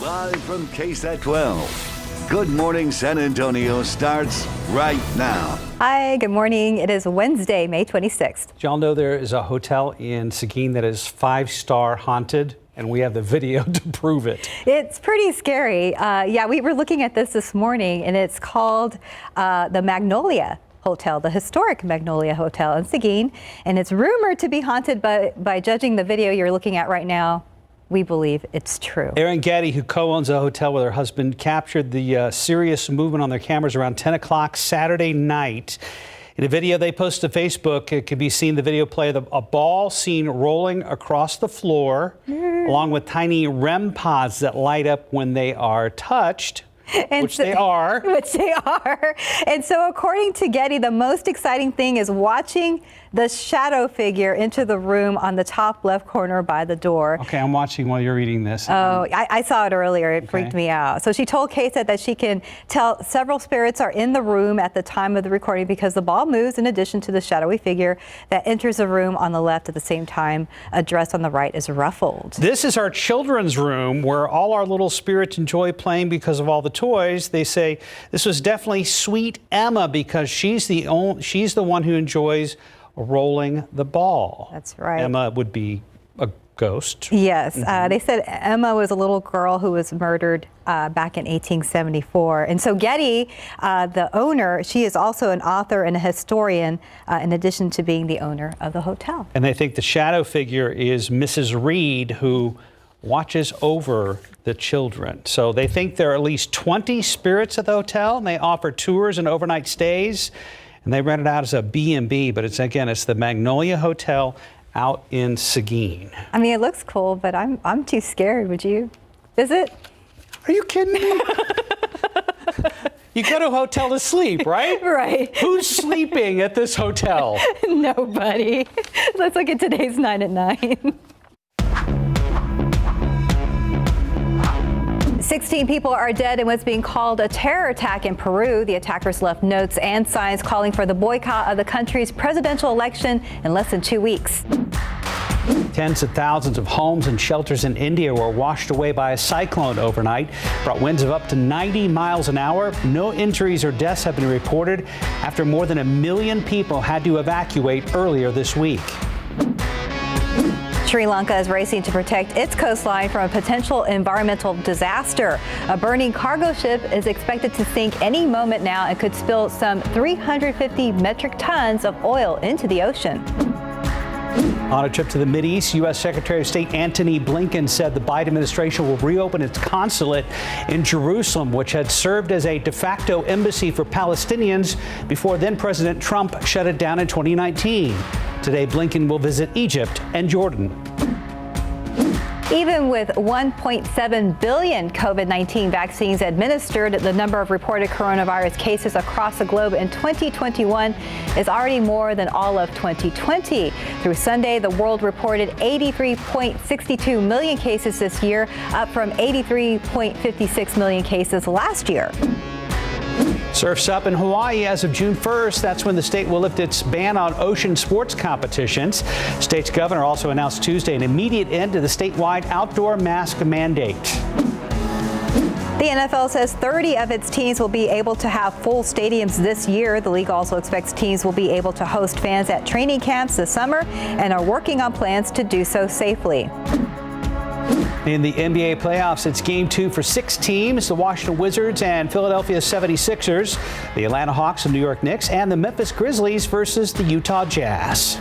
Live from KSAT 12. Good Morning San Antonio starts right now. Hi, good morning. It is Wednesday, May 26th. Did y'all know there is a hotel in Seguin that is 5-star haunted? And we have the video to prove it. It's pretty scary. Yeah, we were looking at this morning, and it's called the Magnolia Hotel, the historic Magnolia Hotel in Seguin. And it's rumored to be haunted, but by judging the video you're looking at right now, we believe it's true. Erin Getty, who co-owns a hotel with her husband, captured the serious movement on their cameras around 10 o'clock Saturday night. In a video they posted to Facebook, it can be seen the video play of a ball seen rolling across the floor, along with tiny REM pods that light up when they are touched. Which they are. And so according to Getty, the most exciting thing is watching the shadow figure into the room on the top left corner by the door. Okay, I'm watching while you're reading this. Oh, I saw it earlier. It freaked me out. So she told KSAT that she can tell several spirits are in the room at the time of the recording because the ball moves in addition to the shadowy figure that enters the room on the left at the same time. A dress on the right is ruffled. This is our children's room where all our little spirits enjoy playing because of all the toys. They say this was definitely sweet Emma because she's the one who enjoys rolling the ball. That's right. Emma would be a ghost. Yes. They said Emma was a little girl who was murdered back in 1874. And so Getty, the owner, she is also an author and a historian in addition to being the owner of the hotel. And they think the shadow figure is Mrs. Reed, who watches over the children. So they think there are at least 20 spirits at the hotel, and they offer tours and overnight stays. And they rent it out as a B&B, but it's the Magnolia Hotel out in Seguin. I mean, it looks cool, but I'm too scared. Would you visit? Are you kidding me? You go to a hotel to sleep, right? Right. Who's sleeping at this hotel? Nobody. Let's look at today's 9 at 9. 16 people are dead in what's being called a terror attack in Peru. The attackers left notes and signs calling for the boycott of the country's presidential election in less than 2 weeks. Tens of thousands of homes and shelters in India were washed away by a cyclone overnight. Brought winds of up to 90 miles an hour. No injuries or deaths have been reported after more than 1 million people had to evacuate earlier this week. Sri Lanka is racing to protect its coastline from a potential environmental disaster. A burning cargo ship is expected to sink any moment now and could spill some 350 metric tons of oil into the ocean. On a trip to the Mideast, U.S. Secretary of State Antony Blinken said the Biden administration will reopen its consulate in Jerusalem, which had served as a de facto embassy for Palestinians before then President Trump shut it down in 2019. Today, Blinken will visit Egypt and Jordan. Even with 1.7 billion COVID-19 vaccines administered, the number of reported coronavirus cases across the globe in 2021 is already more than all of 2020. Through Sunday, the world reported 83.62 million cases this year, up from 83.56 million cases last year. Surf's up in Hawaii as of June 1st. That's when the state will lift its ban on ocean sports competitions. State's governor also announced Tuesday an immediate end to the statewide outdoor mask mandate. The NFL says 30 of its teams will be able to have full stadiums this year. The league also expects teams will be able to host fans at training camps this summer and are working on plans to do so safely. In the NBA playoffs, it's game 2 for 6 teams, the Washington Wizards and Philadelphia 76ers, the Atlanta Hawks and New York Knicks, and the Memphis Grizzlies versus the Utah Jazz.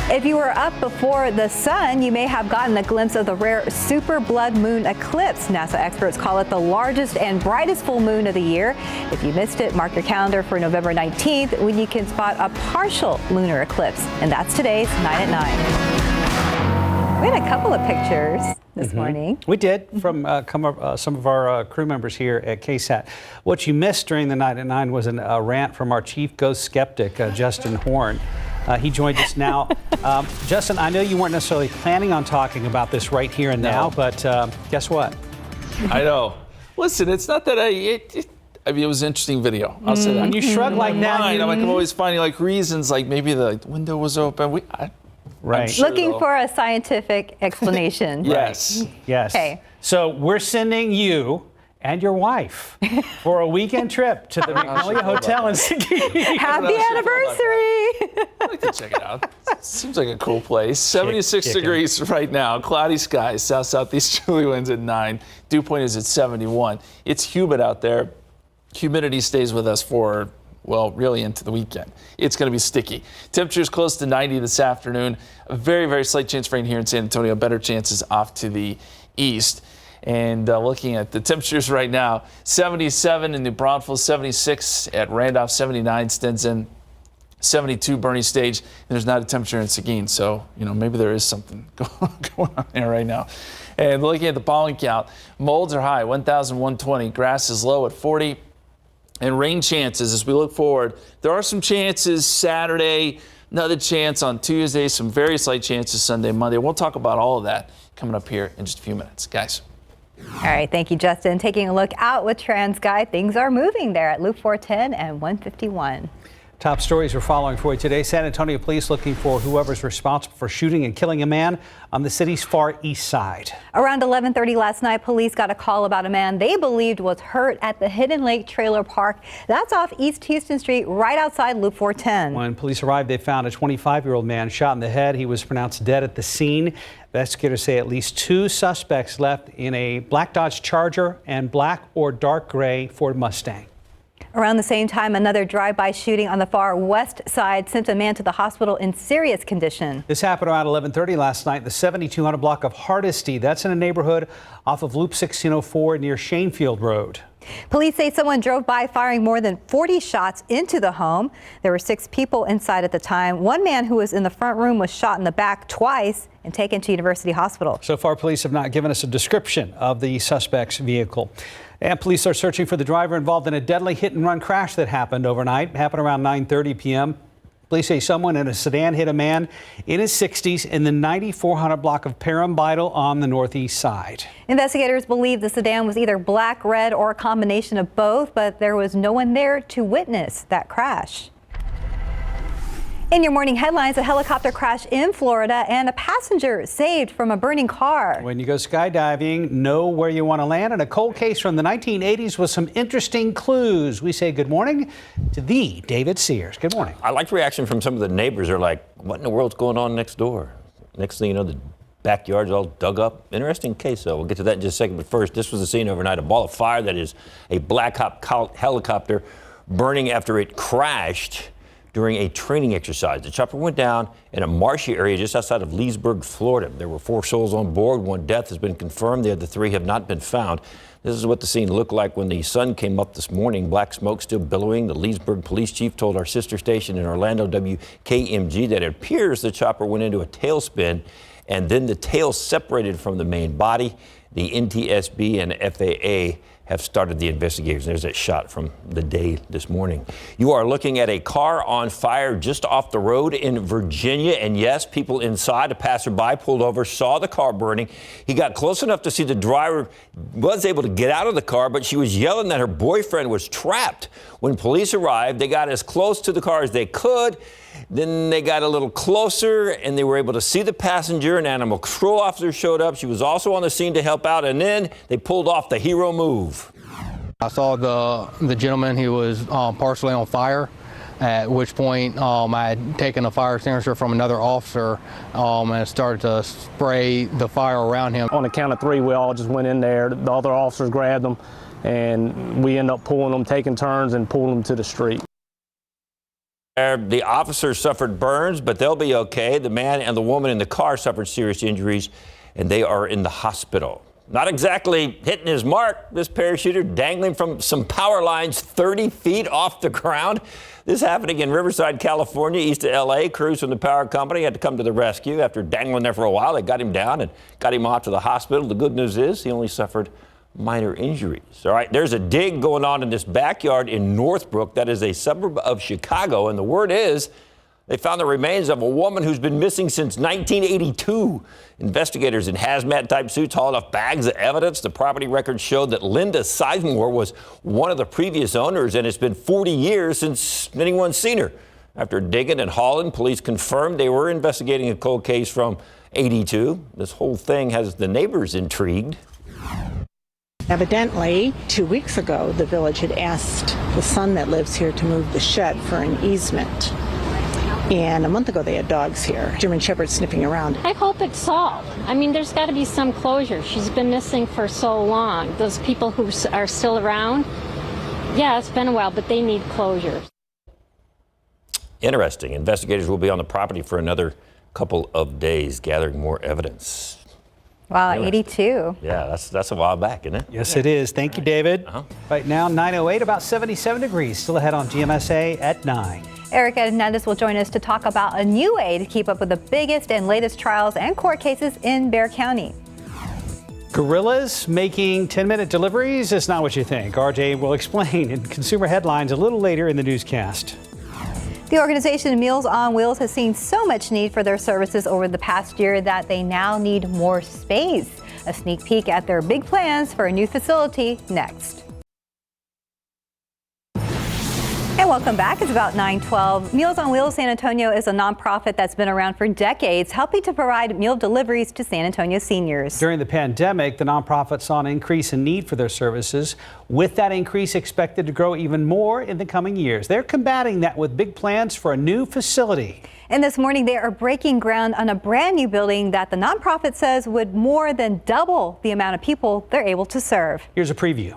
If you were up before the sun, you may have gotten a glimpse of the rare super blood moon eclipse. NASA experts call it the largest and brightest full moon of the year. If you missed it, mark your calendar for November 19th when you can spot a partial lunar eclipse. And that's today's 9 at 9. We had a couple of pictures this morning. We did from some of our crew members here at KSAT. What you missed during the 9 at 9 was a rant from our chief ghost skeptic, Justin Horn. He joined us now. Justin, I know you weren't necessarily planning on talking about this right here and now, but guess what? I know. Listen, it's not that I mean, it was an interesting video. I'll say that. When you shrug like that, I'm always finding reasons, maybe the window was open. Right. Sure, looking for a scientific explanation. Yes. Yes. Okay. So we're sending you and your wife for a weekend trip to the Magnolia Hotel in Seguin. Happy anniversary! I'd like to check it out. Seems like a cool place. 76 degrees right now. Cloudy skies. Southeasterly winds at 9. Dew point is at 71. It's humid out there. Humidity stays with us for, well, really into the weekend. It's going to be sticky. Temperatures close to 90 this afternoon. A very, very slight chance for rain here in San Antonio. Better chances off to the east. And looking at the temperatures right now, 77 in New Braunfels, 76 at Randolph, 79 Stinson, 72 Bernie Stage. And there's not a temperature in Seguin, so maybe there is something going on there right now. And looking at the pollen count, molds are high, 1,120. Grass is low at 40. And rain chances as we look forward, there are some chances Saturday, another chance on Tuesday, some very slight chances Sunday, Monday. We'll talk about all of that coming up here in just a few minutes. Guys. All right, thank you, Justin. Taking a look out with TransGuide, things are moving there at Loop 410 and 151. Top stories we're following for you today. San Antonio police looking for whoever's responsible for shooting and killing a man on the city's far east side. Around 11:30 last night, police got a call about a man they believed was hurt at the Hidden Lake Trailer Park. That's off East Houston Street, right outside Loop 410. When police arrived, they found a 25-year-old man shot in the head. He was pronounced dead at the scene. Investigators say at least 2 suspects left in a black Dodge Charger and black or dark gray Ford Mustang. Around the same time, another drive-by shooting on the far west side sent a man to the hospital in serious condition. This happened around 11:30 last night, the 7200 block of Hardesty. That's in a neighborhood off of Loop 1604 near Shanefield Road. Police say someone drove by firing more than 40 shots into the home. There were 6 people inside at the time. One man who was in the front room was shot in the back twice and taken to University Hospital. So far, police have not given us a description of the suspect's vehicle. And police are searching for the driver involved in a deadly hit-and-run crash that happened overnight. It happened around 9:30 p.m. Police say someone in a sedan hit a man in his 60s in the 9400 block of Parambital on the northeast side. Investigators believe the sedan was either black, red, or a combination of both, but there was no one there to witness that crash. In your morning headlines, a helicopter crash in Florida and a passenger saved from a burning car. When you go skydiving, know where you want to land, and a cold case from the 1980s with some interesting clues. We say good morning to the David Sears. Good morning. I like the reaction from some of the neighbors. They're like, what in the world's going on next door? Next thing you know, the backyard's all dug up. Interesting case, though. We'll get to that in just a second. But first, this was the scene overnight. A ball of fire that is a Black Hawk helicopter burning after it crashed during a training exercise. The chopper went down in a marshy area just outside of Leesburg, Florida. There were 4 souls on board. 1 death has been confirmed. The other 3 have not been found. This is what the scene looked like when the sun came up this morning. Black smoke still billowing. The Leesburg police chief told our sister station in Orlando, WKMG, that it appears the chopper went into a tailspin and then the tail separated from the main body. The NTSB and FAA have started the investigation. There's that shot from the day this morning. You are looking at a car on fire just off the road in Virginia. And yes, people inside, a passerby pulled over, saw the car burning. He got close enough to see the driver was able to get out of the car, but she was yelling that her boyfriend was trapped. When police arrived, they got as close to the car as they could. Then they got a little closer and they were able to see the passenger. An animal control officer showed up. She was also on the scene to help out. And then they pulled off the hero move. I saw the gentleman who was partially on fire, at which point I had taken a fire extinguisher from another officer and started to spray the fire around him. On the count of 3, we all just went in there. The other officers grabbed them, and we ended up pulling them, taking turns, and pulling them to the street. The officers suffered burns, but they'll be okay. The man and the woman in the car suffered serious injuries, and they are in the hospital. Not exactly hitting his mark, this parachuter dangling from some power lines 30 feet off the ground. This happening in Riverside, California, east of L.A. Crews from the power company had to come to the rescue. After dangling there for a while, they got him down and got him off to the hospital. The good news is he only suffered minor injuries. All right, there's a dig going on in this backyard in Northbrook. That is a suburb of Chicago. And the word is they found the remains of a woman who's been missing since 1982. Investigators in hazmat-type suits hauled off bags of evidence. The property records showed that Linda Sizemore was one of the previous owners, and it's been 40 years since anyone's seen her. After digging and hauling, police confirmed they were investigating a cold case from '82. This whole thing has the neighbors intrigued. Evidently, 2 weeks ago, the village had asked the son that lives here to move the shed for an easement. And a month ago, they had dogs here, German Shepherds sniffing around. I hope it's solved. I mean, there's got to be some closure. She's been missing for so long. Those people who are still around, yeah, it's been a while, but they need closure. Interesting. Investigators will be on the property for another couple of days, gathering more evidence. Wow, 82. Yeah, that's a while back, isn't it? Yes, it is. Thank you, David. Right now, 9:08, about 77 degrees. Still ahead on GMSA at 9. Erica Hernandez will join us to talk about a new way to keep up with the biggest and latest trials and court cases in Bexar County. Gorillas making 10-minute deliveries is not what you think. RJ will explain in Consumer Headlines a little later in the newscast. The organization Meals on Wheels has seen so much need for their services over the past year that they now need more space. A sneak peek at their big plans for a new facility next. And welcome back. It's about 9:12. Meals on Wheels San Antonio is a nonprofit that's been around for decades, helping to provide meal deliveries to San Antonio seniors. During the pandemic, the nonprofit saw an increase in need for their services. With that increase expected to grow even more in the coming years. They're combating that with big plans for a new facility. And this morning, they are breaking ground on a brand new building that the nonprofit says would more than double the amount of people they're able to serve. Here's a preview.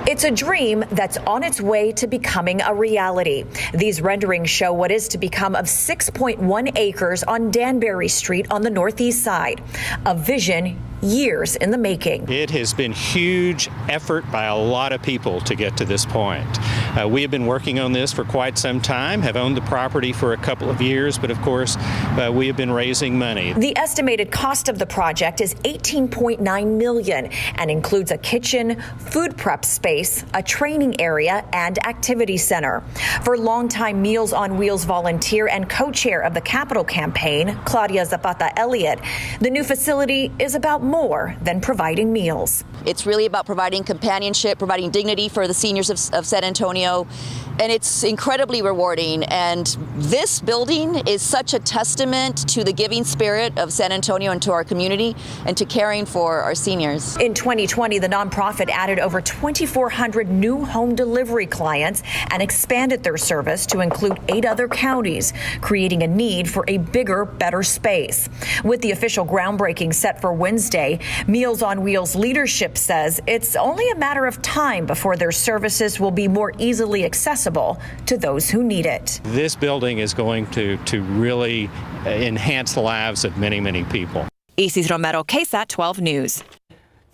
It's a dream that's on its way to becoming a reality. These renderings show what is to become of 6.1 acres on Danbury Street on the northeast side. A vision years in the making. It has been huge effort by a lot of people to get to this point. We have been working on this for quite some time, have owned the property for a couple of years, but of course we have been raising money. The estimated cost of the project is $18.9 million and includes a kitchen, food prep space, a training area, and activity center. For longtime Meals on Wheels volunteer and co-chair of the Capital Campaign, Claudia Zapata Elliott, the new facility is about more than providing meals. It's really about providing companionship, providing dignity for the seniors of San Antonio, and it's incredibly rewarding. And this building is such a testament to the giving spirit of San Antonio and to our community and to caring for our seniors. In 2020, the nonprofit added over 2,400 new home delivery clients and expanded their service to include 8 other counties, creating a need for a bigger, better space. With the official groundbreaking set for Wednesday, Meals on Wheels leadership says it's only a matter of time before their services will be more easily accessible to those who need it. This building is going to really enhance the lives of many, many people. Isis Romero, KSAT 12 News.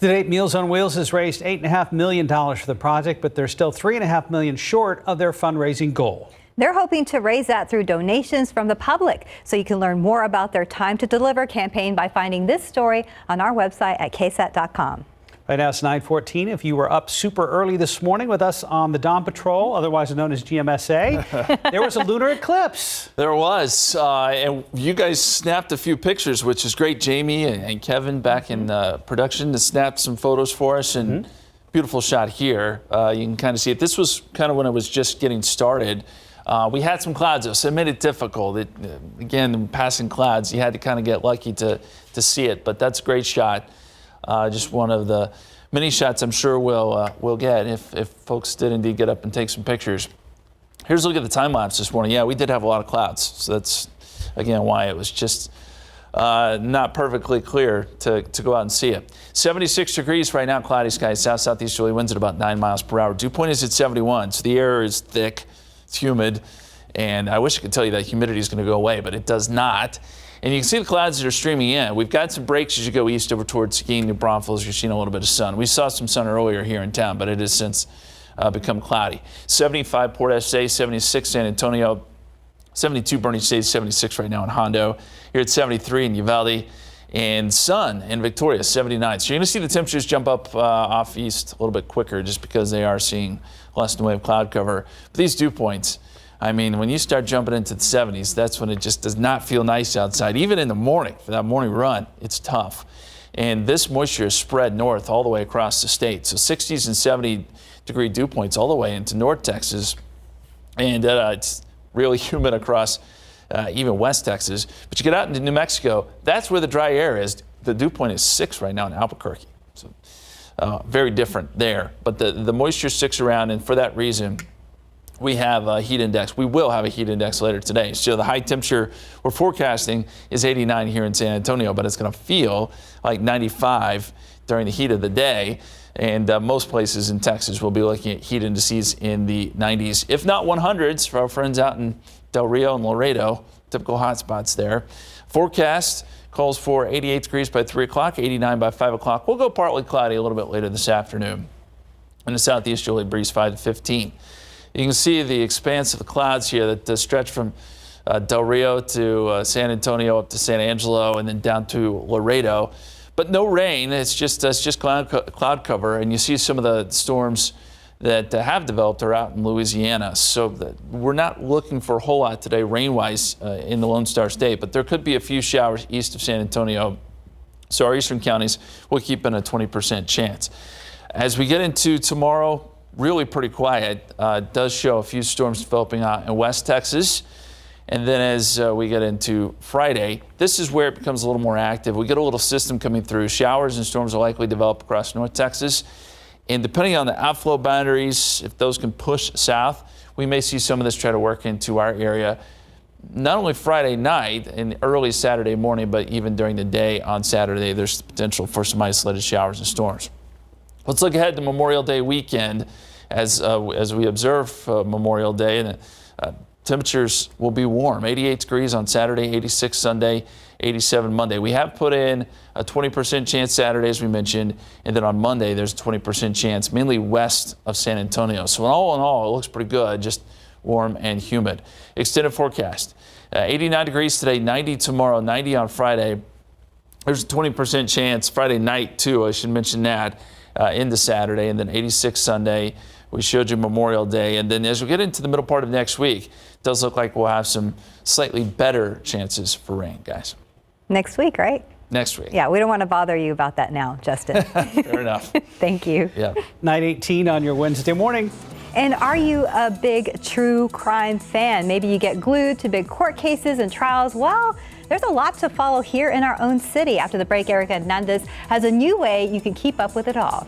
To date, Meals on Wheels has raised $8.5 million for the project, but they're still $3.5 million short of their fundraising goal. They're hoping to raise that through donations from the public. So you can learn more about their Time to Deliver campaign by finding this story on our website at KSAT.com. Right now it's 9:14. If you were up super early this morning with us on the Dawn Patrol, otherwise known as GMSA, there was a lunar eclipse. There was, and you guys snapped a few pictures, which is great. Jamie and Kevin back in production to snap some photos for us, and beautiful shot here. You can kind of see it. This was kind of when it was just getting started. We had some clouds, though, so it made it difficult. Again, passing clouds, you had to kind of get lucky to see it, but that's a great shot. Just one of the many shots I'm sure we'll get if folks did indeed get up and take some pictures. Here's a look at the time lapse this morning. Yeah, we did have a lot of clouds, so that's again why it was just not perfectly clear to go out and see it. 76 degrees right now, cloudy skies, south-southeasterly winds at about 9 miles per hour. Dew point is at 71, so the air is thick, it's humid, and I wish I could tell you that humidity is going to go away, but it does not. And you can see the clouds that are streaming in. We've got some breaks as you go east over towards Seguin, New Braunfels. You're seeing a little bit of sun. We saw some sun earlier here in town, but it has since become cloudy. 75 Port SA, 76 San Antonio, 72 Boerne State, 76 right now in Hondo. Here at 73 in Uvalde, and sun in Victoria, 79. So you're going to see the temperatures jump up off east a little bit quicker just because they are seeing less in the way of cloud cover. But these dew points, I mean, when you start jumping into the 70s, that's when it just does not feel nice outside. Even in the morning, for that morning run, it's tough. And this moisture is spread north all the way across the state. So 60s and 70 degree dew points all the way into North Texas. And it's really humid across even West Texas. But you get out into New Mexico, that's where the dry air is. The dew point is 6 right now in Albuquerque. So very different there. But the moisture sticks around, and for that reason, we have a heat index. We will have a heat index later today. So the high temperature we're forecasting is 89 here in San Antonio, but it's going to feel like 95 during the heat of the day. And most places in Texas will be looking at heat indices in the 90s, if not 100s for our friends out in Del Rio and Laredo, typical hot spots there. Forecast calls for 88 degrees by 3 o'clock, 89 by 5 o'clock. We'll go partly cloudy a little bit later this afternoon. In the southeasterly breeze 5 to 15. You can see the expanse of the clouds here that stretch from Del Rio to San Antonio up to San Angelo and then down to Laredo. But no rain. It's just cloud cover. And you see some of the storms that have developed are out in Louisiana. So we're not looking for a whole lot today rain-wise in the Lone Star State. But there could be a few showers east of San Antonio. So our eastern counties will keep in a 20% chance. As we get into tomorrow, really pretty quiet. It does show a few storms developing out in West Texas. And then as we get into Friday, this is where it becomes a little more active. We get a little system coming through. Showers and storms will likely develop across North Texas. And depending on the outflow boundaries, if those can push south, we may see some of this try to work into our area. Not only Friday night and early Saturday morning, but even during the day on Saturday, there's potential for some isolated showers and storms. Let's look ahead to Memorial Day weekend as we observe Memorial Day. And temperatures will be warm, 88 degrees on Saturday, 86 Sunday, 87 Monday. We have put in a 20% chance Saturday, as we mentioned, and then on Monday there's a 20% chance, mainly west of San Antonio. So all in all, it looks pretty good, just warm and humid. Extended forecast, 89 degrees today, 90 tomorrow, 90 on Friday. There's a 20% chance Friday night, too, I should mention that. Into Saturday, and then 86 Sunday. We showed you Memorial Day, and then as we get into the middle part of next week, it does look like we'll have some slightly better chances for rain, guys. Next week, right? Next week. Yeah, we don't want to bother you about that now, Justin. Fair enough. Thank you. Yeah. 9:18 on your Wednesday morning. And are you a big true crime fan? Maybe you get glued to big court cases and trials. Well, there's a lot to follow here in our own city. After the break, Erica Hernandez has a new way you can keep up with it all.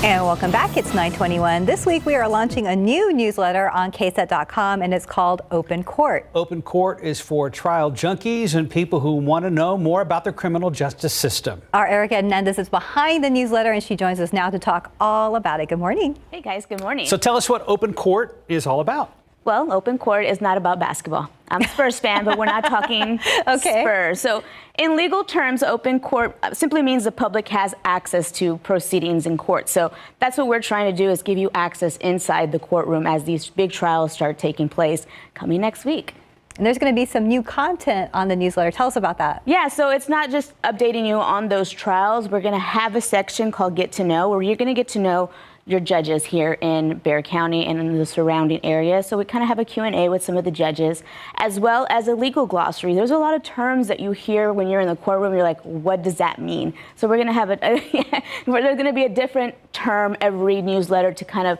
And welcome back. It's 9:21. This week we are launching a new newsletter on KSAT.com, and it's called Open Court. Open Court is for trial junkies and people who want to know more about the criminal justice system. Our Erica Hernandez is behind the newsletter, and she joins us now to talk all about it. Good morning. Hey guys, good morning. So tell us what Open Court is all about. Well, Open Court is not about basketball. I'm a Spurs fan, but we're not talking Spurs. So in legal terms, Open Court simply means the public has access to proceedings in court. So that's what we're trying to do, is give you access inside the courtroom as these big trials start taking place coming next week. And there's going to be some new content on the newsletter. Tell us about that. Yeah, so it's not just updating you on those trials. We're going to have a section called Get to Know, where you're going to get to know your judges here in Bexar County and in the surrounding area. So we kind of have a Q&A with some of the judges, as well as a legal glossary. There's a lot of terms that you hear when you're in the courtroom. You're like, what does that mean? So we're going to have there's going to be a different term every newsletter to kind of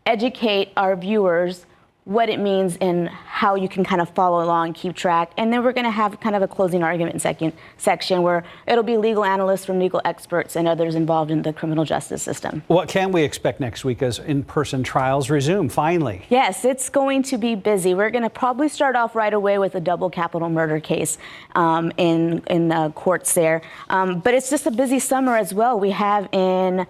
educate our viewers what it means and how you can kind of follow along, keep track. And then we're going to have kind of a closing argument section where it'll be legal analysts from legal experts and others involved in the criminal justice system. What can we expect next week as in-person trials resume finally? Yes, it's going to be busy. We're going to probably start off right away with a double capital murder case in courts there. But it's just a busy summer as well. We have in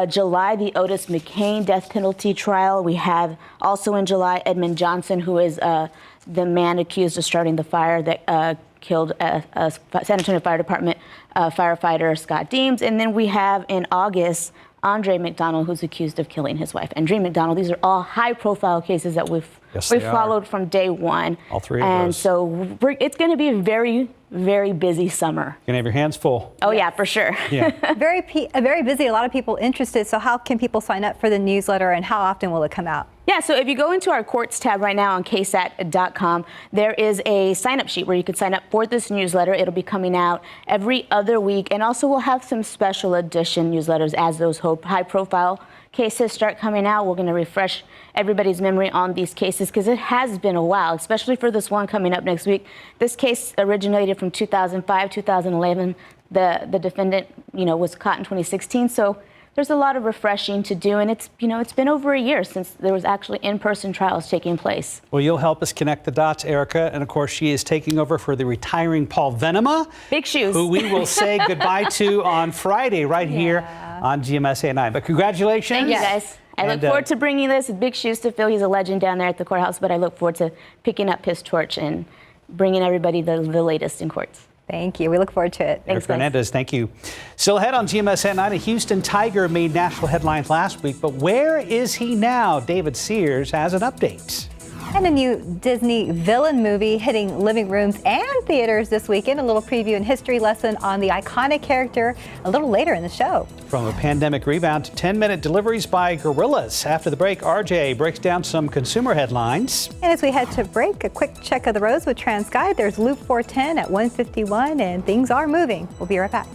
July, the Otis McCain death penalty trial. We have also in July, Edmund Johnson, who is the man accused of starting the fire that killed a San Antonio Fire Department firefighter, Scott Deems. And then we have in August, Andre McDonald, who's accused of killing his wife, Andrea McDonald. These are all high-profile cases that we've followed from day one. All three of those. And so it's going to be a very, very busy summer. You're going to have your hands full. Oh, yeah, for sure. Yeah. Very busy, a lot of people interested. So how can people sign up for the newsletter, and how often will it come out? Yeah, so if you go into our courts tab right now on KSAT.com, there is a sign-up sheet where you can sign up for this newsletter. It'll be coming out every other week. And also we'll have some special edition newsletters as those high-profile cases start coming out. We're going to refresh everybody's memory on these cases because it has been a while, especially for this one coming up next week. This case originated from 2005, 2011, The defendant, was caught in 2016. So there's a lot of refreshing to do, and it's been over a year since there was actually in-person trials taking place. Well, you'll help us connect the dots, Erica, and of course she is taking over for the retiring Paul Venema. Big shoes. Who we will say goodbye to on Friday right here on GMSA 9. But congratulations. Thank you, guys. I look forward to bringing this. Big shoes to fill. He's a legend down there at the courthouse, but I look forward to picking up his torch and bringing everybody the latest in courts. Thank you. We look forward to it. Thanks, Fernandez, thank you. Still ahead on GMSA 9, a Houston Tiger made national headlines last week, but where is he now? David Sears has an update. And a new Disney villain movie hitting living rooms and theaters this weekend. A little preview and history lesson on the iconic character a little later in the show. From a pandemic rebound to 10-minute deliveries by gorillas. After the break, RJ breaks down some consumer headlines. And as we head to break, a quick check of the roads with TransGuide. There's Loop 410 at 151, and things are moving. We'll be right back.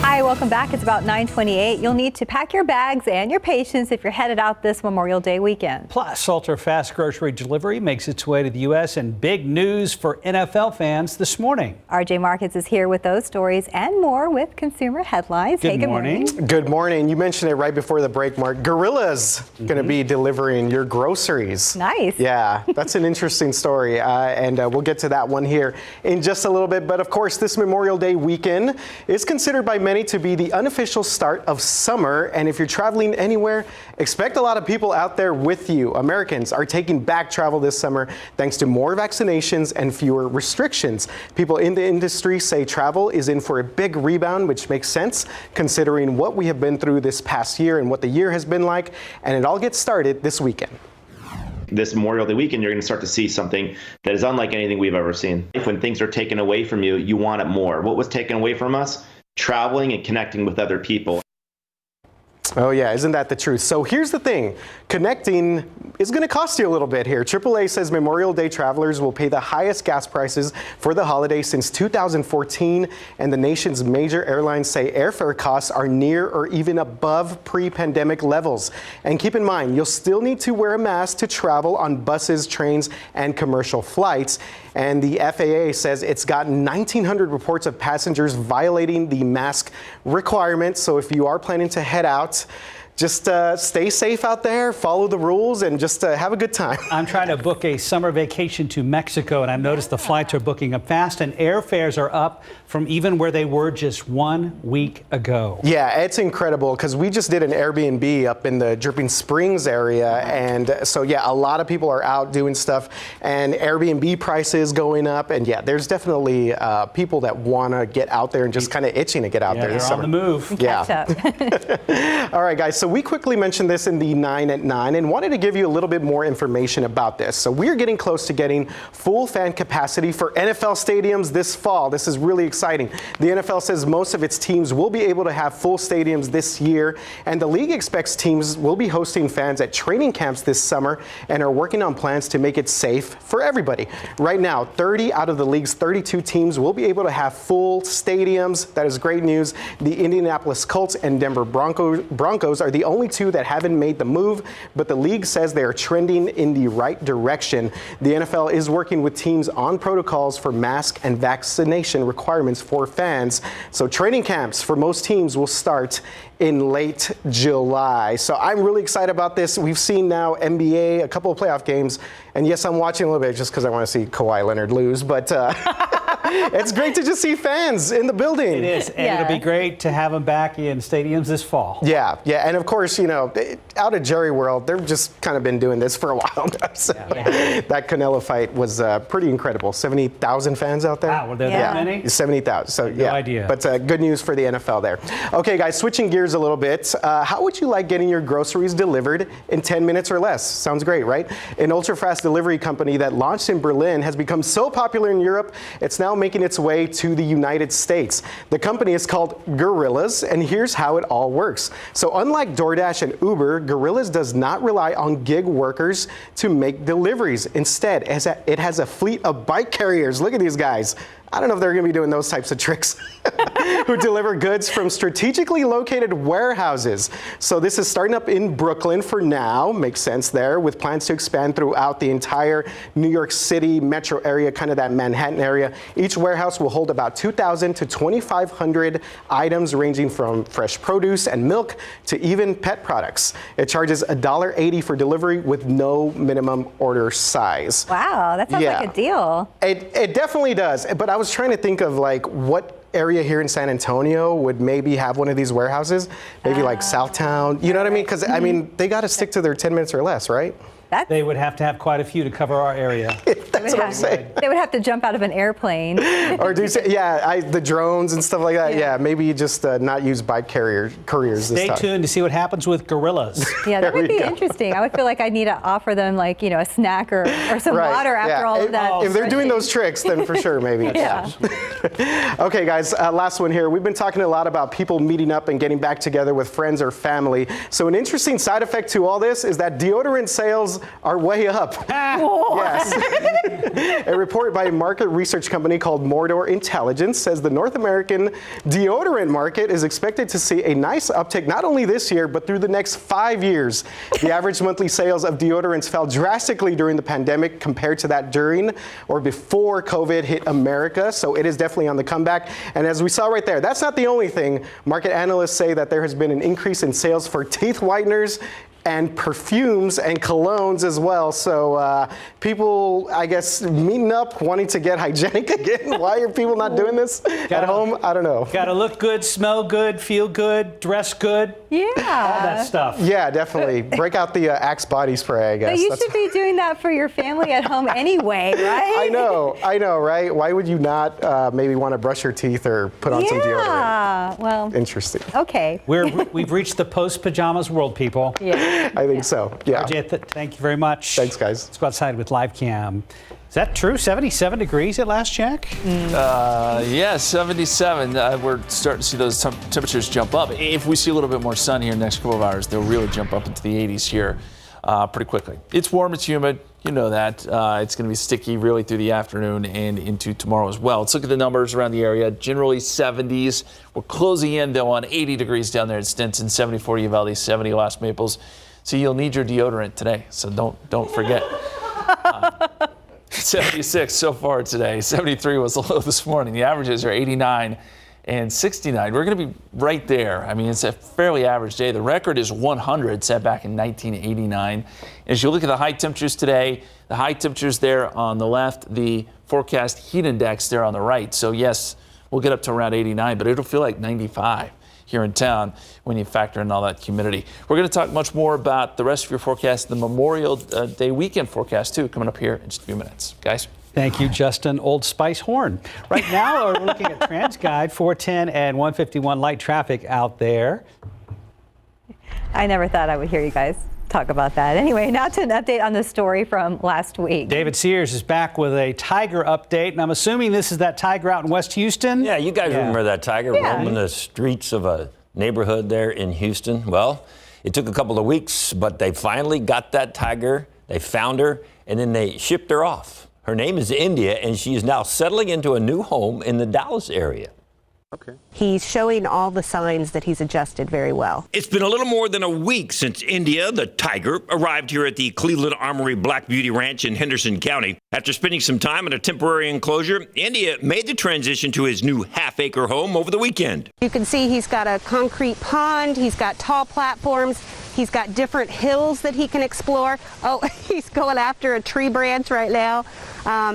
Hi, welcome back. It's about 9:28. You'll need to pack your bags and your patience if you're headed out this Memorial Day weekend. Plus, ultra-fast grocery delivery makes its way to the U.S. and big news for NFL fans this morning. RJ Markets is here with those stories and more with consumer headlines. Good morning. Good morning. You mentioned it right before the break, Mark. Gorillas going to be delivering your groceries. Nice. Yeah, that's an interesting story. And we'll get to that one here in just a little bit. But of course, this Memorial Day weekend is considered by many to be the unofficial start of summer. And if you're traveling anywhere, expect a lot of people out there with you. Americans are taking back travel this summer thanks to more vaccinations and fewer restrictions. People in the industry say travel is in for a big rebound, which makes sense considering what we have been through this past year and what the year has been like. And it all gets started this weekend. This Memorial Day weekend, you're going to start to see something that is unlike anything we've ever seen. When things are taken away from you, you want it more. What was taken away from us? Traveling and connecting with other people. Oh yeah, isn't that the truth? So here's the thing, connecting is going to cost you a little bit here. AAA says Memorial Day travelers will pay the highest gas prices for the holiday since 2014, and the nation's major airlines say airfare costs are near or even above pre-pandemic levels. And keep in mind, you'll still need to wear a mask to travel on buses, trains, and commercial flights. And the FAA says it's gotten 1,900 reports of passengers violating the mask requirements. So if you are planning to head out, just stay safe out there, follow the rules, and just have a good time. I'm trying to book a summer vacation to Mexico, and I've noticed the flights are booking up fast, and airfares are up from even where they were just 1 week ago. Yeah, it's incredible because we just did an Airbnb up in the Dripping Springs area, and so yeah, a lot of people are out doing stuff, and Airbnb prices going up, and yeah, there's definitely people that want to get out there and just kind of itching to get out there this summer. On the move. Yeah. All right, guys. So we quickly mentioned this in the 9 at 9 and wanted to give you a little bit more information about this. So we're getting close to getting full fan capacity for NFL stadiums this fall. This is really exciting. The NFL says most of its teams will be able to have full stadiums this year, and the league expects teams will be hosting fans at training camps this summer and are working on plans to make it safe for everybody. Right now, 30 out of the league's 32 teams will be able to have full stadiums. That is great news. The Indianapolis Colts and Denver Broncos are the only two that haven't made the move, but the league says they are trending in the right direction. The NFL is working with teams on protocols for mask and vaccination requirements for fans. So training camps for most teams will start in late July. So I'm really excited about this. We've seen now NBA, a couple of playoff games, and yes, I'm watching a little bit just because I want to see Kawhi Leonard lose, but it's great to just see fans in the building. It is, and it'll be great to have them back in stadiums this fall. Yeah, and of course, out of Jerry World, they've just kind of been doing this for a while now. So that Canelo fight was pretty incredible. 70,000 fans out there. Wow, were there that many? 70,000. So no idea. But good news for the NFL there. Okay, guys, switching gears a little bit. How would you like getting your groceries delivered in 10 minutes or less? Sounds great, right? An ultra-fast delivery company that launched in Berlin has become so popular in Europe, it's now making its way to the United States. The company is called Gorillas, and here's how it all works. So unlike DoorDash and Uber, Gorillas does not rely on gig workers to make deliveries. Instead, it has a fleet of bike carriers. Look at these guys. I don't know if they're going to be doing those types of tricks, who deliver goods from strategically located warehouses. So this is starting up in Brooklyn for now, makes sense there, with plans to expand throughout the entire New York City metro area, kind of that Manhattan area. Each warehouse will hold about 2,000 to 2,500 items, ranging from fresh produce and milk to even pet products. It charges $1.80 for delivery with no minimum order size. Wow, that sounds like a deal. It definitely does, but I was trying to think of like what area here in San Antonio would maybe have one of these warehouses, maybe like Southtown, you know what I mean? Because I mean, they got to stick to their 10 minutes or less, right? They would have to have quite a few to cover our area. That's what I'm saying. They would have to jump out of an airplane. Or do the drones and stuff like that. Yeah, maybe just not use bike couriers this time. Stay tuned to see what happens with Gorillas. Yeah, that would be interesting. I would feel like I'd need to offer them like, a snack or some water after all of that. If they're doing those tricks, then for sure, maybe. Yeah. Okay, guys, last one here. We've been talking a lot about people meeting up and getting back together with friends or family. So an interesting side effect to all this is that deodorant sales are way up. Yes. A report by a market research company called Mordor Intelligence says the North American deodorant market is expected to see a nice uptick not only this year, but through the next 5 years. The average monthly sales of deodorants fell drastically during the pandemic compared to that during or before COVID hit America. So it is definitely on the comeback. And as we saw right there, that's not the only thing. Market analysts say that there has been an increase in sales for teeth whiteners and perfumes and colognes as well. So people, I guess, meeting up, wanting to get hygienic again. Why are people not doing this at home? I don't know. Got to look good, smell good, feel good, dress good. Yeah. All that stuff. Yeah, definitely. Break out the Axe body spray, I guess. But you should be doing that for your family at home anyway, right? I know, right? Why would you not maybe want to brush your teeth or put on some deodorant? Yeah, well. Interesting. Okay. We've reached the post-pajamas world, people. Yeah. I think so, yeah. RJ, thank you very much. Thanks, guys. Let's go outside with live cam. Is that true? 77 degrees at last check? Yeah, 77. We're starting to see those temperatures jump up. If we see a little bit more sun here in the next couple of hours, they'll really jump up into the 80s here pretty quickly. It's warm, it's humid. You know that. It's going to be sticky really through the afternoon and into tomorrow as well. Let's look at the numbers around the area. Generally 70s. We're closing in, though, on 80 degrees down there at Stinson, 74 Uvalde, 70 Las Maples. So you'll need your deodorant today, so don't forget. 76 so far today. 73 was the low this morning. The averages are 89 and 69. We're going to be right there. I mean, it's a fairly average day. The record is 100, set back in 1989. As you look at the high temperatures today, the high temperatures there on the left, the forecast heat index there on the right. So yes, we'll get up to around 89, but it'll feel like 95 here in town when you factor in all that humidity. We're going to talk much more about the rest of your forecast, the Memorial Day weekend forecast too, coming up here in just a few minutes. Guys. Thank you, Justin Old Spice Horn. Right now, we're looking at TransGuide 410 and 151 light traffic out there. I never thought I would hear you guys talk about that. Anyway, now to an update on the story from last week. David Sears is back with a tiger update, and I'm assuming this is that tiger out in West Houston? Yeah, you guys remember that tiger roaming the streets of a neighborhood there in Houston? Well, it took a couple of weeks, but they finally got that tiger. They found her, and then they shipped her off. Her name is India, and she is now settling into a new home in the Dallas area. Okay. He's showing all the signs that he's adjusted very well. It's been a little more than a week since India, the tiger, arrived here at the Cleveland Armory Black Beauty Ranch in Henderson County. After spending some time in a temporary enclosure, India made the transition to his new half-acre home over the weekend. You can see he's got a concrete pond, he's got tall platforms, he's got different hills that he can explore. Oh, he's going after a tree branch right now.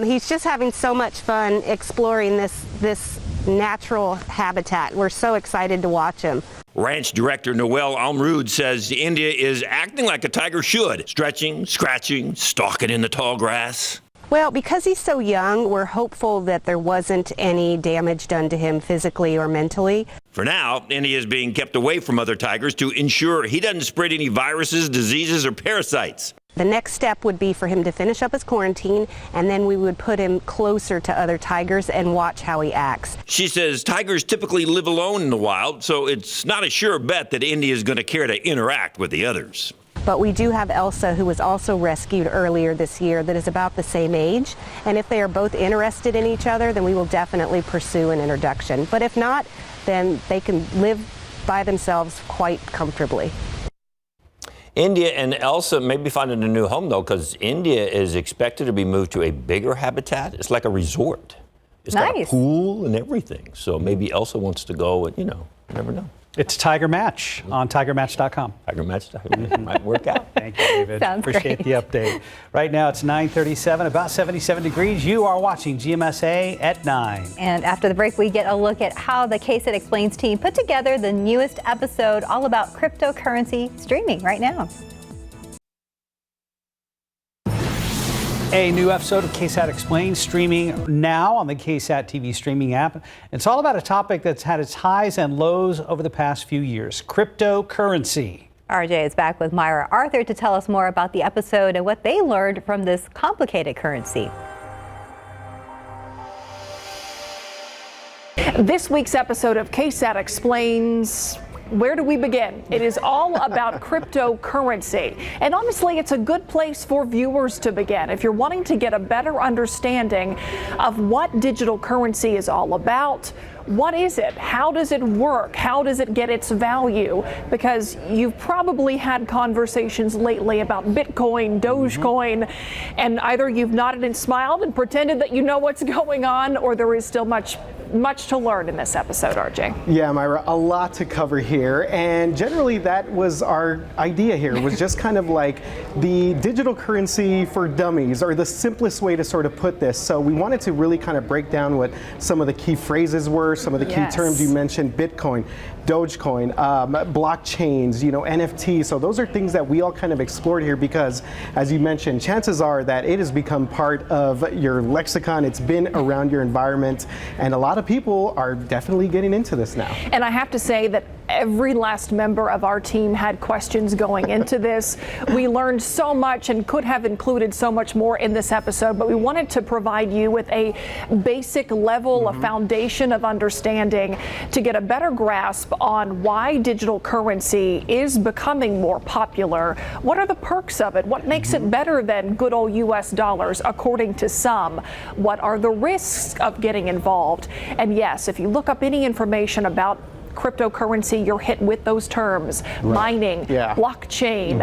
He's just having so much fun exploring this natural habitat. We're so excited to watch him. Ranch Director Noel Almrood says India is acting like a tiger should, stretching, scratching, stalking in the tall grass. Well, because he's so young, we're hopeful that there wasn't any damage done to him physically or mentally. For now, India is being kept away from other tigers to ensure he doesn't spread any viruses, diseases, or parasites. The next step would be for him to finish up his quarantine, and then we would put him closer to other tigers and watch how he acts. She says tigers typically live alone in the wild, so it's not a sure bet that India is going to care to interact with the others. But we do have Elsa, who was also rescued earlier this year, that is about the same age. And if they are both interested in each other, then we will definitely pursue an introduction. But if not, then they can live by themselves quite comfortably. India and Elsa may be finding a new home, though, because India is expected to be moved to a bigger habitat. It's like a resort. It's got a pool and everything. So maybe Elsa wants to go and, you never know. It's Tiger Match on tigermatch.com. Tigermatch.com might work out. Thank you, David. Sounds Appreciate the update. Right now it's 9:37, about 77 degrees. You are watching GMSA at 9. And after the break, we get a look at how the KSAT Explains team put together the newest episode all about cryptocurrency, streaming right now. A new episode of KSAT Explains streaming now on the KSAT TV streaming app. It's all about a topic that's had its highs and lows over the past few years, cryptocurrency. RJ is back with Myra Arthur to tell us more about the episode and what they learned from this complicated currency. This week's episode of KSAT Explains. Where do we begin? It is all about cryptocurrency. And honestly, it's a good place for viewers to begin. If you're wanting to get a better understanding of what digital currency is all about, what is it? How does it work? How does it get its value? Because you've probably had conversations lately about Bitcoin, Dogecoin, and either you've nodded and smiled and pretended that you know what's going on, or there is still much to learn in this episode, RJ. Yeah, Myra, a lot to cover here. And generally that was our idea here, was just kind of like the digital currency for dummies, or the simplest way to sort of put this. So we wanted to really kind of break down what some of the key phrases were, some of the key terms you mentioned: Bitcoin, Dogecoin, blockchains, NFTs. So those are things that we all kind of explored here because, as you mentioned, chances are that it has become part of your lexicon. It's been around your environment, and a lot of people are definitely getting into this now. And I have to say that every last member of our team had questions going into this. We learned so much and could have included so much more in this episode, but we wanted to provide you with a basic level, a foundation of understanding to get a better grasp on why digital currency is becoming more popular. What are the perks of it? What makes it better than good old US dollars, according to some? What are the risks of getting involved? And yes, if you look up any information about cryptocurrency, you're hit with those terms: mining, blockchain,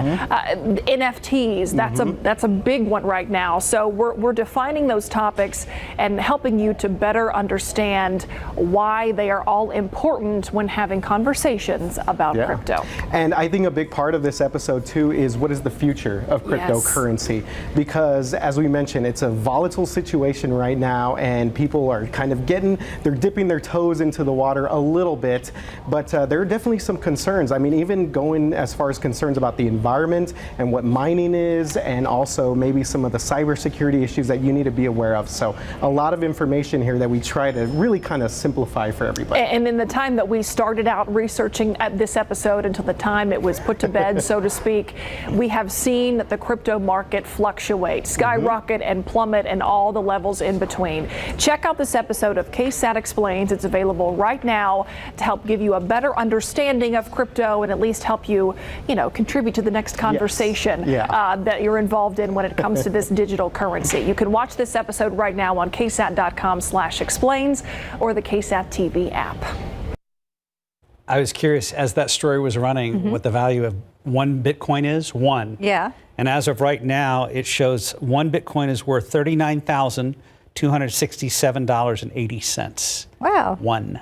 NFTs. That's a big one right now. So we're defining those topics and helping you to better understand why they are all important when having conversations about crypto. And I think a big part of this episode too is what is the future of cryptocurrency? Because as we mentioned, it's a volatile situation right now, and people are kind of they're dipping their toes into the water a little bit. But there are definitely some concerns. I mean, even going as far as concerns about the environment and what mining is, and also maybe some of the cybersecurity issues that you need to be aware of. So a lot of information here that we try to really kind of simplify for everybody. And in the time that we started out researching at this episode until the time it was put to bed, so to speak, we have seen that the crypto market fluctuate, skyrocket and plummet, and all the levels in between. Check out this episode of KSAT Explains. It's available right now to help give you a better understanding of crypto and at least help you, contribute to the next conversation that you're involved in when it comes to this digital currency. You can watch this episode right now on ksat.com/explains or the KSAT TV app. I was curious, as that story was running, what the value of one Bitcoin is. Yeah. And as of right now, it shows one Bitcoin is worth $39,267.80. Wow. One.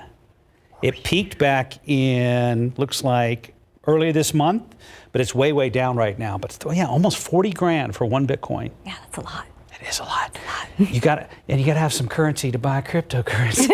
It peaked back in, looks like, earlier this month, but it's way, way down right now. But almost 40 grand for one Bitcoin. Yeah, that's a lot. It is a lot. You gotta have some currency to buy cryptocurrency.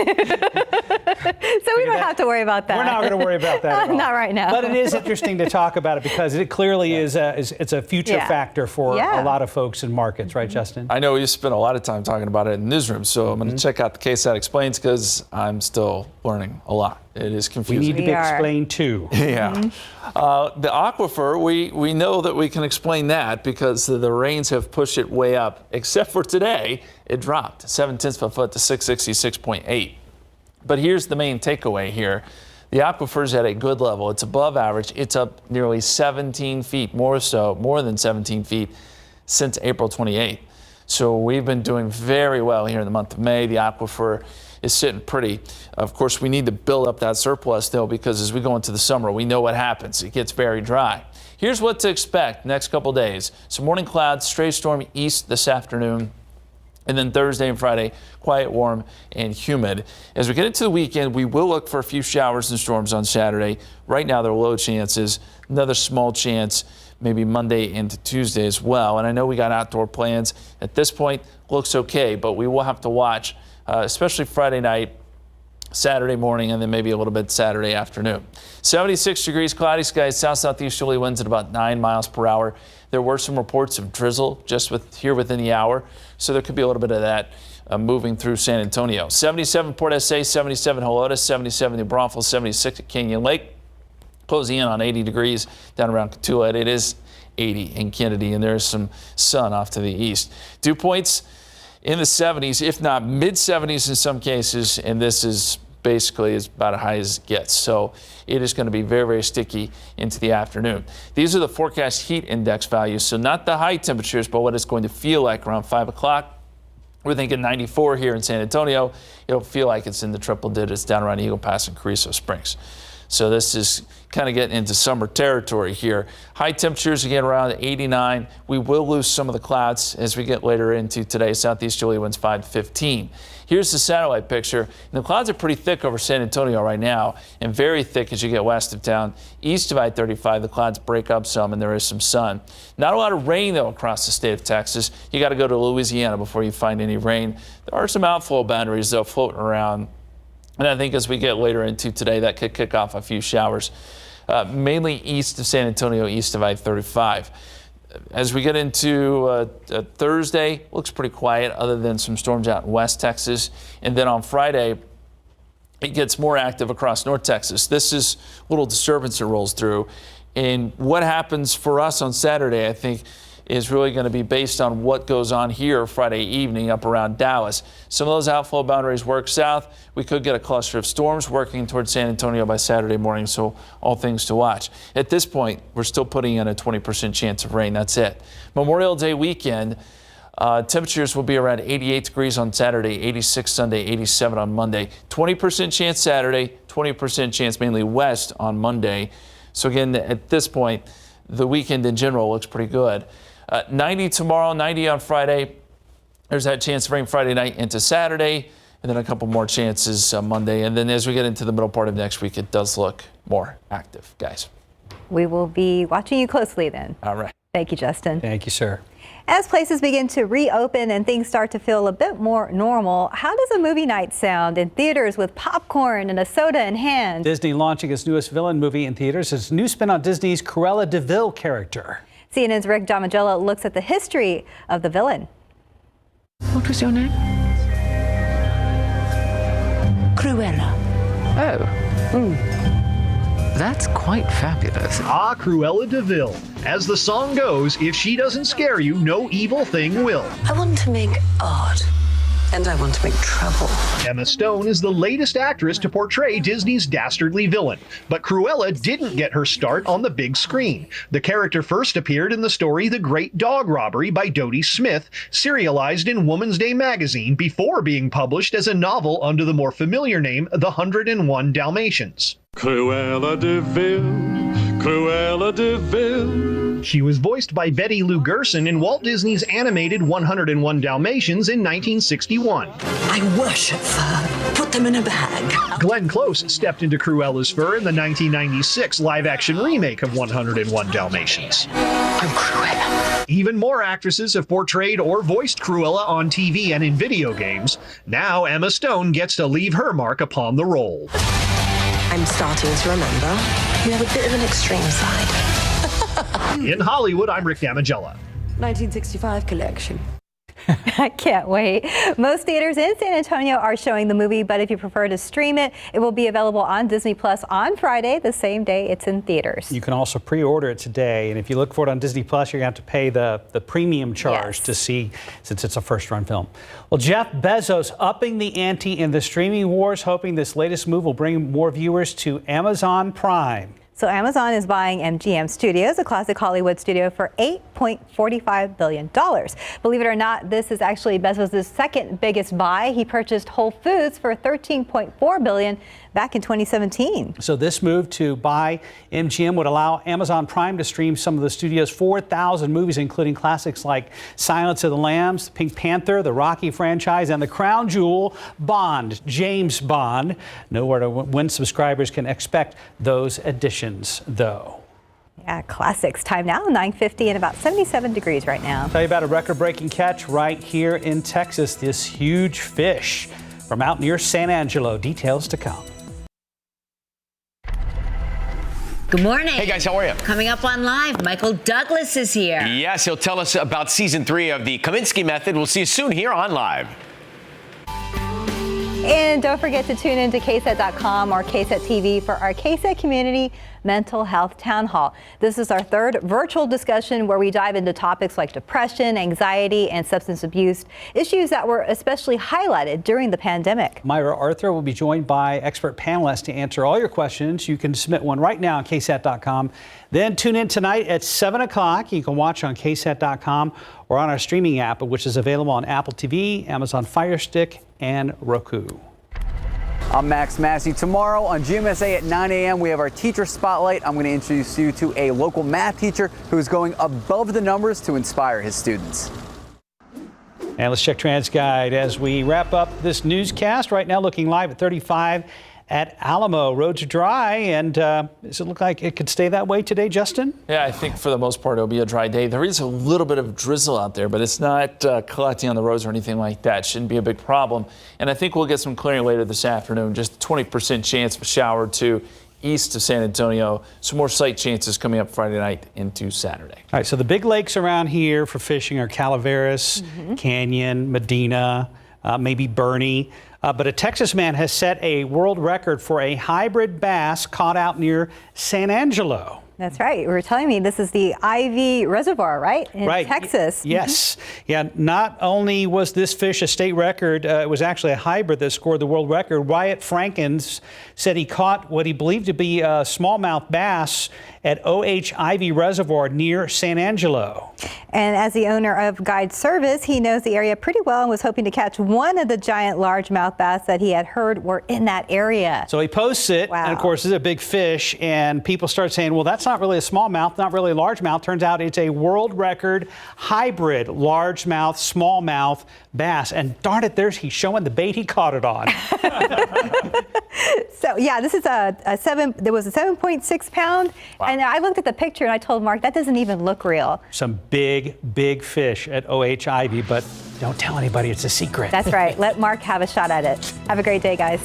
So we don't have to worry about that. We're not going to worry about that at all. Not right now. But it is interesting to talk about it because it clearly is a future factor for a lot of folks in markets, right, Justin? I know you spent a lot of time talking about it in the newsroom, so I'm going to check out the KSAT Explains because I'm still learning a lot. It is confusing. We need to be explained too. Yeah. The aquifer, we know that we can explain that because the rains have pushed it way up, except for today, it dropped 0.7 of a foot to 666.8. But here's the main takeaway here. The aquifer is at a good level. It's above average. It's up nearly 17 feet, more than 17 feet since April 28th. So we've been doing very well here in the month of May. The aquifer is sitting pretty. Of course, we need to build up that surplus, though, because as we go into the summer, we know what happens. It gets very dry. Here's what to expect next couple days. Some morning clouds, stray storm east this afternoon. And then Thursday and Friday, quiet, warm, and humid. As we get into the weekend, we will look for a few showers and storms on Saturday. Right now, there are low chances. Another small chance maybe Monday into Tuesday as well. And I know we got outdoor plans. At this point, looks okay, but we will have to watch, especially Friday night, Saturday morning, and then maybe a little bit Saturday afternoon. 76 degrees, cloudy skies, south-southeasterly winds at about 9 miles per hour. There were some reports of drizzle just here within the hour, so there could be a little bit of that moving through San Antonio. 77 Port SA, 77 Helotes, 77 New Braunfels, 76 at Canyon Lake. Closing in on 80 degrees down around Cotulla. It is 80 in Kennedy, and there's some sun off to the east. Dew points in the 70s, if not mid-70s in some cases, and this is basically as about as high as it gets. So it is going to be very, very sticky into the afternoon. These are the forecast heat index values, so not the high temperatures, but what it's going to feel like around 5 o'clock. We're thinking 94 here in San Antonio. It'll feel like it's in the triple digits down around Eagle Pass and Carrizo Springs. So this is kind of getting into summer territory here. High temperatures again around 89. We will lose some of the clouds as we get later into today. Southeasterly winds 5 to 15. Here's the satellite picture. And the clouds are pretty thick over San Antonio right now, and very thick as you get west of town. East of I-35, the clouds break up some, and there is some sun. Not a lot of rain, though, across the state of Texas. You got to go to Louisiana before you find any rain. There are some outflow boundaries, though, floating around. And I think as we get later into today, that could kick off a few showers, mainly east of San Antonio, east of I-35. As we get into Thursday, looks pretty quiet other than some storms out in West Texas. And then on Friday, it gets more active across North Texas. This is a little disturbance that rolls through. And what happens for us on Saturday, I think, is really going to be based on what goes on here Friday evening up around Dallas. Some of those outflow boundaries work south. We could get a cluster of storms working towards San Antonio by Saturday morning, so all things to watch. At this point, we're still putting in a 20% chance of rain. That's it. Memorial Day weekend, temperatures will be around 88 degrees on Saturday, 86 Sunday, 87 on Monday. 20% chance Saturday, 20% chance mainly west on Monday. So again, at this point, the weekend in general looks pretty good. 90 tomorrow, 90 on Friday. There's that chance of rain Friday night into Saturday, and then a couple more chances Monday. And then as we get into the middle part of next week, it does look more active, guys. We will be watching you closely then. All right. Thank you, Justin. Thank you, sir. As places begin to reopen and things start to feel a bit more normal, how does a movie night sound in theaters with popcorn and a soda in hand? Disney launching its newest villain movie in theaters. It's a new spin on Disney's Cruella de Vil character. CNN's Rick Damigella looks at the history of the villain. What was your name? Cruella. Oh. That's quite fabulous. Ah, Cruella de Vil. As the song goes, if she doesn't scare you, no evil thing will. I want to make art. And I want to make trouble. Emma Stone is the latest actress to portray Disney's dastardly villain. But Cruella didn't get her start on the big screen. The character first appeared in the story The Great Dog Robbery by Dodie Smith, serialized in Woman's Day magazine before being published as a novel under the more familiar name The 101 Dalmatians. Cruella de Vil, Cruella de Vil. She was voiced by Betty Lou Gerson in Walt Disney's animated 101 Dalmatians in 1961. I worship fur. Put them in a bag. Glenn Close stepped into Cruella's fur in the 1996 live-action remake of 101 Dalmatians. I'm Cruella. Even more actresses have portrayed or voiced Cruella on TV and in video games. Now Emma Stone gets to leave her mark upon the role. I'm starting to remember. You have a bit of an extreme side. In Hollywood, I'm Rick Damigella. 1965 collection. I can't wait. Most theaters in San Antonio are showing the movie, but if you prefer to stream it, it will be available on Disney Plus on Friday, the same day it's in theaters. You can also pre-order it today, and if you look for it on Disney Plus, you're going to have to pay the premium charge to see, since it's a first-run film. Well, Jeff Bezos upping the ante in the streaming wars, hoping this latest move will bring more viewers to Amazon Prime. So Amazon is buying MGM Studios, a classic Hollywood studio, for $8.45 billion. Believe it or not, this is actually Bezos' second biggest buy. He purchased Whole Foods for $13.4 billion back in 2017. So this move to buy MGM would allow Amazon Prime to stream some of the studio's 4,000 movies, including classics like Silence of the Lambs, Pink Panther, the Rocky franchise, and the crown jewel, Bond, James Bond. Nowhere to when subscribers can expect those additions, though. Yeah, classics. Time now, 9:50 and about 77 degrees right now. Tell you about a record-breaking catch right here in Texas. This huge fish from out near San Angelo. Details to come. Good morning. Hey guys, how are you? Coming up on Live, Michael Douglas is here. Yes, he'll tell us about season 3 of the Kaminsky Method. We'll see you soon here on Live. And don't forget to tune in to KSAT.com or KSAT TV for our KSAT Community Mental Health Town Hall. This is our third virtual discussion where we dive into topics like depression, anxiety, and substance abuse, issues that were especially highlighted during the pandemic. Myra Arthur will be joined by expert panelists to answer all your questions. You can submit one right now on KSAT.com. Then tune in tonight at 7 o'clock. You can watch on KSAT.com or on our streaming app, which is available on Apple TV, Amazon Fire Stick, and Roku. I'm Max Massey. Tomorrow on GMSA at 9 a.m. we have our Teacher Spotlight. I'm going to introduce you to a local math teacher who is going above the numbers to inspire his students. And let's check TransGuide as we wrap up this newscast. Right now looking live at 35 at Alamo. Roads are dry, and does it look like it could stay that way today, Justin? Yeah, I think for the most part it'll be a dry day. There is a little bit of drizzle out there, but it's not collecting on the roads or anything like that. Shouldn't be a big problem. And I think we'll get some clearing later this afternoon. Just 20% chance of a shower or two east of San Antonio. Some more slight chances coming up Friday night into Saturday. All right, so the big lakes around here for fishing are Calaveras, Canyon, Medina, maybe Bernie. But a Texas man has set a world record for a hybrid bass caught out near San Angelo. That's right. You were telling me this is the Ivy Reservoir, right? In Texas. Yes. Yeah. Not only was this fish a state record, it was actually a hybrid that scored the world record. Wyatt Frankens said he caught what he believed to be a smallmouth bass at O.H. Ivy Reservoir near San Angelo. And as the owner of Guide Service, he knows the area pretty well and was hoping to catch one of the giant largemouth bass that he had heard were in that area. So he posts it, and of course, it's a big fish, and people start saying, well, that's not really a smallmouth, not really a largemouth. Turns out it's a world record hybrid largemouth, smallmouth bass. And darn it, he's showing the bait he caught it on. So yeah, this is there was a 7.6 pound. Wow. And I looked at the picture and I told Mark, that doesn't even look real. Some big fish at O.H. Ivy, but don't tell anybody, it's a secret. That's right. Let Mark have a shot at it. Have a great day, guys.